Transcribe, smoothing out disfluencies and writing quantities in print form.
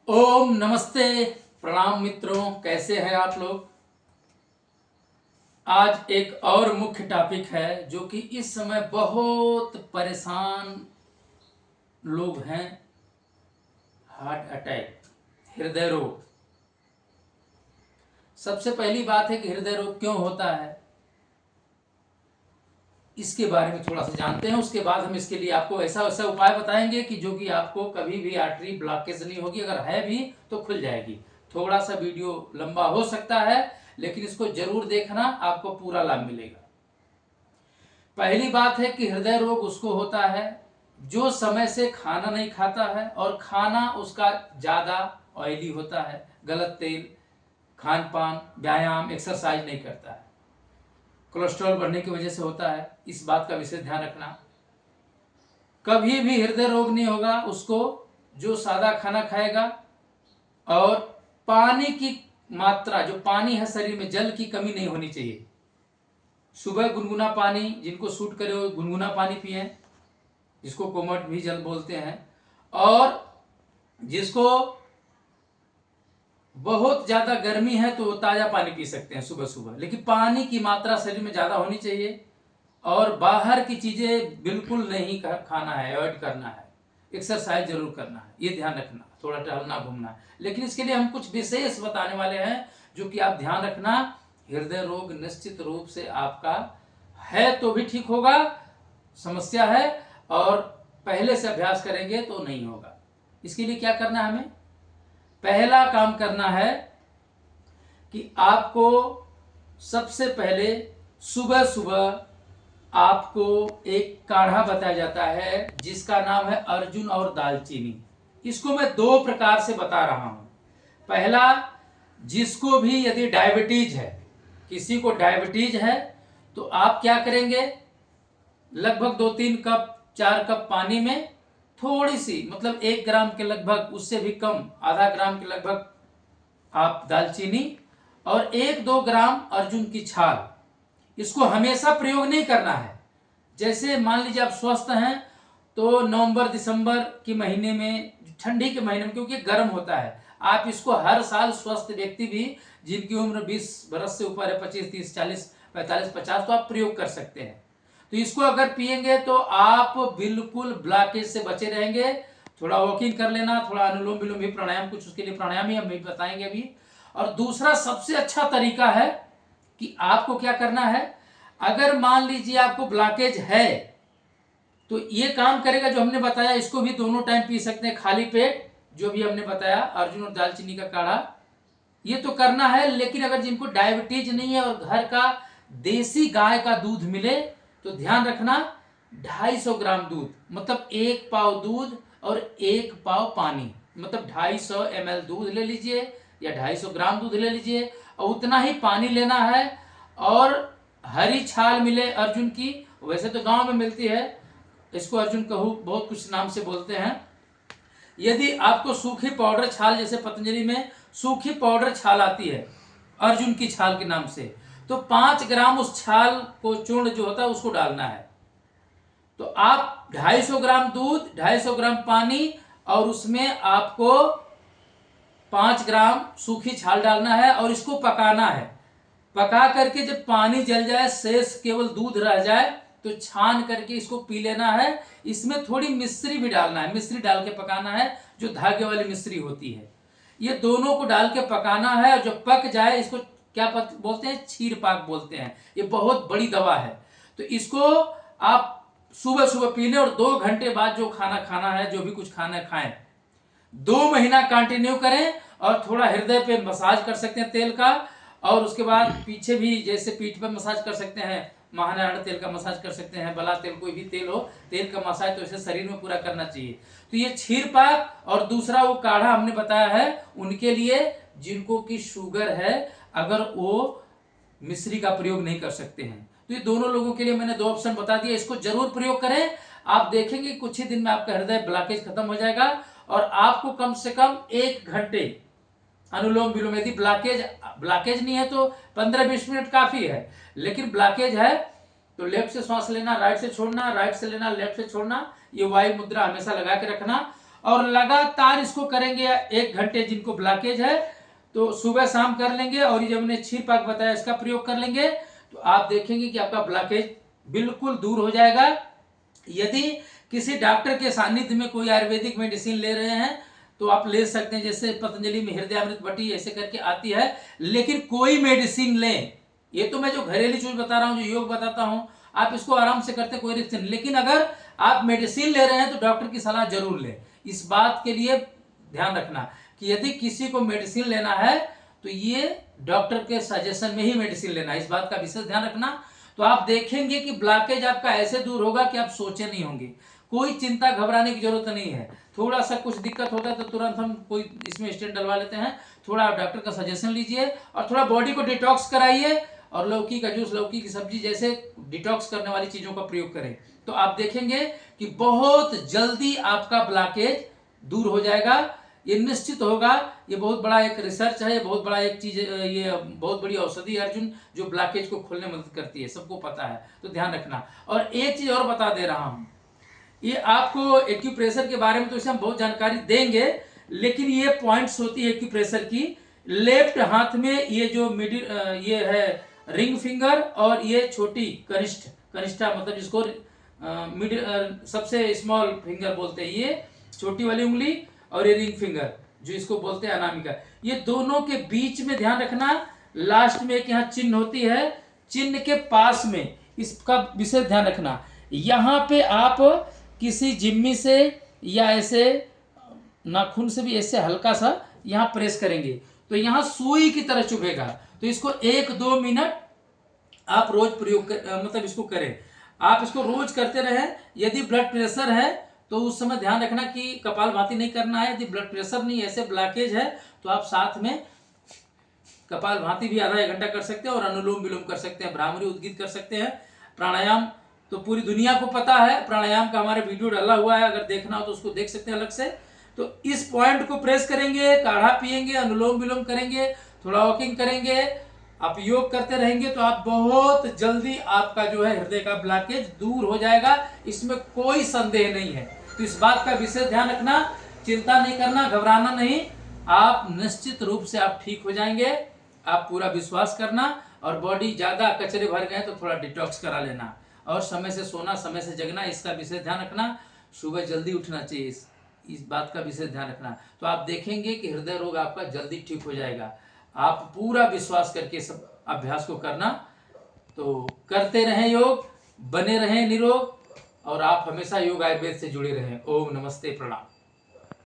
ओम नमस्ते। प्रणाम मित्रों, कैसे हैं आप लोग। आज एक और मुख्य टॉपिक है जो कि इस समय बहुत परेशान लोग हैं। हार्ट अटैक, हृदय रोग। सबसे पहली बात है कि हृदय रोग क्यों होता है, इसके बारे में थोड़ा सा जानते हैं। उसके बाद हम इसके लिए आपको ऐसा ऐसा उपाय बताएंगे कि जो कि आपको कभी भी आर्टरी ब्लॉकेज नहीं होगी, अगर है भी तो खुल जाएगी। थोड़ा सा वीडियो लंबा हो सकता है, लेकिन इसको जरूर देखना, आपको पूरा लाभ मिलेगा। पहली बात है कि हृदय रोग उसको होता है जो समय से खाना नहीं खाता है और खाना उसका ज़्यादा ऑयली होता है, गलत तेल, खान पान, व्यायाम, एक्सरसाइज नहीं करता है। कोलेस्ट्रॉल बढ़ने की वजह से होता है, इस बात का विशेष ध्यान रखना। कभी भी हृदय रोग नहीं होगा उसको जो सादा खाना खाएगा और पानी की मात्रा, जो पानी है शरीर में, जल की कमी नहीं होनी चाहिए। सुबह गुनगुना पानी, जिनको सूट करे वो गुनगुना पानी पिए, जिसको कोमट भी जल बोलते हैं। और जिसको बहुत ज़्यादा गर्मी है तो वो ताज़ा पानी पी सकते हैं सुबह सुबह, लेकिन पानी की मात्रा शरीर में ज़्यादा होनी चाहिए। और बाहर की चीज़ें बिल्कुल नहीं खाना है, अवॉइड करना है। एक्सरसाइज जरूर करना है, ये ध्यान रखना, थोड़ा टहलना घूमना है। लेकिन इसके लिए हम कुछ विशेष बताने वाले हैं जो कि आप ध्यान रखना। हृदय रोग निश्चित रूप से आपका है तो भी ठीक होगा, समस्या है, और पहले से अभ्यास करेंगे तो नहीं होगा। इसके लिए क्या करना है, हमें पहला काम करना है कि आपको सबसे पहले सुबह सुबह आपको एक काढ़ा बताया जाता है जिसका नाम है अर्जुन और दालचीनी। इसको मैं दो प्रकार से बता रहा हूं। पहला, जिसको भी यदि डायबिटीज है, किसी को डायबिटीज है, तो आप क्या करेंगे, लगभग 2-3 कप 4 कप पानी में थोड़ी सी, मतलब 1 ग्राम के लगभग, उससे भी कम, आधा ग्राम के लगभग आप दालचीनी और 1-2 ग्राम अर्जुन की छाल। इसको हमेशा प्रयोग नहीं करना है। जैसे मान लीजिए आप स्वस्थ हैं तो नवंबर दिसंबर के महीने में, ठंडी के महीने में, क्योंकि गर्म होता है, आप इसको हर साल स्वस्थ व्यक्ति भी जिनकी उम्र 20 बरस से ऊपर है, 25, 30, 40, 45, 50, तो आप प्रयोग कर सकते हैं। तो इसको अगर पिएंगे तो आप बिल्कुल ब्लॉकेज से बचे रहेंगे। थोड़ा वॉकिंग कर लेना, थोड़ा अनुलोम विलोम भी, प्राणायाम, कुछ उसके लिए प्राणायाम ही हम भी बताएंगे अभी। और दूसरा सबसे अच्छा तरीका है कि आपको क्या करना है, अगर मान लीजिए आपको ब्लॉकेज है तो ये काम करेगा जो हमने बताया। इसको भी दोनों टाइम पी सकते हैं खाली पेट, जो भी हमने बताया, अर्जुन और दालचीनी का काढ़ा, ये तो करना है। लेकिन अगर जिनको डायबिटीज नहीं है और घर का देसी गाय का दूध मिले तो ध्यान रखना, 250 ग्राम दूध, मतलब 1 पाव दूध और 1 पाव पानी, मतलब 250 ml दूध ले लीजिए या 250 ग्राम दूध ले लीजिए और उतना ही पानी लेना है। और हरी छाल मिले अर्जुन की, वैसे तो गांव में मिलती है, इसको अर्जुन कहू बहुत कुछ नाम से बोलते हैं। यदि आपको सूखी पाउडर छाल, जैसे पतंजलि में सूखी पाउडर छाल आती है अर्जुन की छाल के नाम से, तो 5 ग्राम उस छाल को, चूर्ण जो होता है, उसको डालना है। तो आप 250 ग्राम दूध, 250 ग्राम पानी और उसमें आपको 5 ग्राम सूखी छाल डालना है और इसको पकाना है। पका करके जब पानी जल जाए, शेष केवल दूध रह जाए, तो छान करके इसको पी लेना है। इसमें थोड़ी मिश्री भी डालना है, मिश्री डाल के पकाना है, जो धागे वाली मिश्री होती है। ये दोनों को डाल के पकाना है और जब पक जाए, इसको क्या बोलते हैं, क्षीर पाक बोलते हैं। ये बहुत बड़ी दवा है। तो इसको आप सुबह सुबह पी लें और 2 घंटे बाद जो खाना खाना है, जो भी कुछ खाना है खाएं। 2 महीना कंटिन्यू करें और थोड़ा हृदय पे मसाज कर सकते हैं तेल का, और उसके बाद पीछे भी, जैसे पीठ पे मसाज कर सकते हैं, महानारायण तेल का मसाज कर सकते हैं, बला तेल, कोई भी तेल हो, तेल का मसाज तो इसे शरीर में पूरा करना चाहिए। तो ये क्षीर पाक और दूसरा वो काढ़ा हमने बताया है उनके लिए जिनको की शुगर है, अगर वो मिश्री का प्रयोग नहीं कर सकते हैं। तो ये दोनों लोगों के लिए मैंने 2 ऑप्शन बता दिया, इसको जरूर प्रयोग करें। आप देखेंगे कुछ ही दिन में आपका हृदय ब्लॉकेज खत्म हो जाएगा और आपको कम से कम 1 घंटे अनुलोम विलोम, यदि ब्लॉकेज नहीं है तो 15-20 मिनट काफी है, लेकिन ब्लॉकेज है तो लेफ्ट से सांस लेना, राइट से छोड़ना, राइट से लेना, लेफ्ट से छोड़ना, ये वायु मुद्रा हमेशा लगा के रखना। और लगातार इसको करेंगे 1 घंटे। जिनको ब्लॉकेज है तो सुबह शाम कर लेंगे, और ये जो हमने क्षीर पाक बताया इसका प्रयोग कर लेंगे, तो आप देखेंगे कि आपका ब्लॉकेज बिल्कुल दूर हो जाएगा। यदि किसी डॉक्टर के सानिध्य में कोई आयुर्वेदिक मेडिसिन ले रहे हैं तो आप ले सकते हैं, जैसे पतंजलि में हृदयामृत बटी ऐसे करके आती है। लेकिन कोई मेडिसिन लें, ये तो मैं जो घरेलू चीज बता रहा हूँ, जो योग बताता हूँ, आप इसको आराम से करते, कोई रिस्क नहीं। लेकिन अगर आप मेडिसिन ले रहे हैं तो डॉक्टर की सलाह जरूर लें। इस बात के लिए ध्यान रखना कि यदि किसी को मेडिसिन लेना है तो ये डॉक्टर के सजेशन में ही मेडिसिन लेना है, इस बात का विशेष ध्यान रखना। तो आप देखेंगे कि ब्लॉकेज आपका ऐसे दूर होगा कि आप सोचे नहीं होंगे। कोई चिंता घबराने की जरूरत नहीं है। थोड़ा सा कुछ दिक्कत होता है तो तुरंत हम कोई इसमें स्टेंट डलवा लेते हैं। थोड़ा आप डॉक्टर का सजेशन लीजिए और थोड़ा बॉडी को डिटॉक्स कराइए, और लौकी का जूस, लौकी की सब्जी जैसे डिटॉक्स करने वाली चीजों का प्रयोग करें, तो आप देखेंगे कि बहुत जल्दी आपका ब्लॉकेज दूर हो जाएगा। ये निश्चित होगा। ये बहुत बड़ा एक रिसर्च है, ये बहुत बड़ा एक चीज, ये बहुत बड़ी औषधि है अर्जुन, जो ब्लॉकेज को खोलने में मदद करती है, सबको पता है, तो ध्यान रखना। और एक चीज और बता दे रहा हूं, ये आपको एक्यूप्रेशर के बारे में तो इसे हम बहुत जानकारी देंगे, लेकिन ये पॉइंट्स होती है एक्यूप्रेशर की। लेफ्ट हाथ में ये जो मिडिल, ये है रिंग फिंगर, और ये छोटी कनिष्ठा, मतलब जिसको मिडिल, सबसे स्मॉल फिंगर बोलते हैं, ये छोटी वाली उंगली, और ये रिंग फिंगर जो इसको बोलते हैं अनामिका, ये दोनों के बीच में ध्यान रखना। लास्ट में एक यहाँ चिन्ह होती है, चिन्ह के पास में इसका विशेष ध्यान रखना। यहाँ पे आप किसी जिम्मी से या ऐसे नाखून से भी ऐसे हल्का सा यहाँ प्रेस करेंगे तो यहाँ सुई की तरह चुभेगा। तो इसको 1-2 मिनट आप रोज प्रयोग मतलब इसको करें, आप इसको रोज करते रहें। यदि ब्लड प्रेशर है तो उस समय ध्यान रखना कि कपालभाति नहीं करना है। यदि ब्लड प्रेशर नहीं, ऐसे ब्लॉकेज है, तो आप साथ में कपालभाति भी आधा 1 घंटा कर सकते हैं, और अनुलोम विलोम कर सकते हैं, भ्रामरी उद्गीत कर सकते हैं। प्राणायाम तो पूरी दुनिया को पता है, प्राणायाम का हमारे वीडियो डाला हुआ है, अगर देखना हो तो उसको देख सकते हैं अलग से। तो इस पॉइंट को प्रेस करेंगे, काढ़ा पिएंगे, अनुलोम विलोम करेंगे, थोड़ा वॉकिंग करेंगे, आप योग करते रहेंगे, तो आप बहुत जल्दी आपका जो है हृदय का ब्लॉकेज दूर हो जाएगा, इसमें कोई संदेह नहीं है। तो इस बात का विशेष ध्यान रखना, चिंता नहीं करना, घबराना नहीं, आप निश्चित रूप से आप ठीक हो जाएंगे। आप पूरा विश्वास करना, और बॉडी ज्यादा कचरे भर गए तो थोड़ा डिटॉक्स करा लेना, और समय से सोना, समय से जगना, इसका विशेष ध्यान रखना। सुबह जल्दी उठना चाहिए, इस बात का विशेष ध्यान रखना। तो आप देखेंगे कि हृदय रोग आपका जल्दी ठीक हो जाएगा। आप पूरा विश्वास करके सब अभ्यास को करना, तो करते रहें योग, बने रहें निरोग, और आप हमेशा योग आयुर्वेद से जुड़े रहें। ओम नमस्ते, प्रणाम।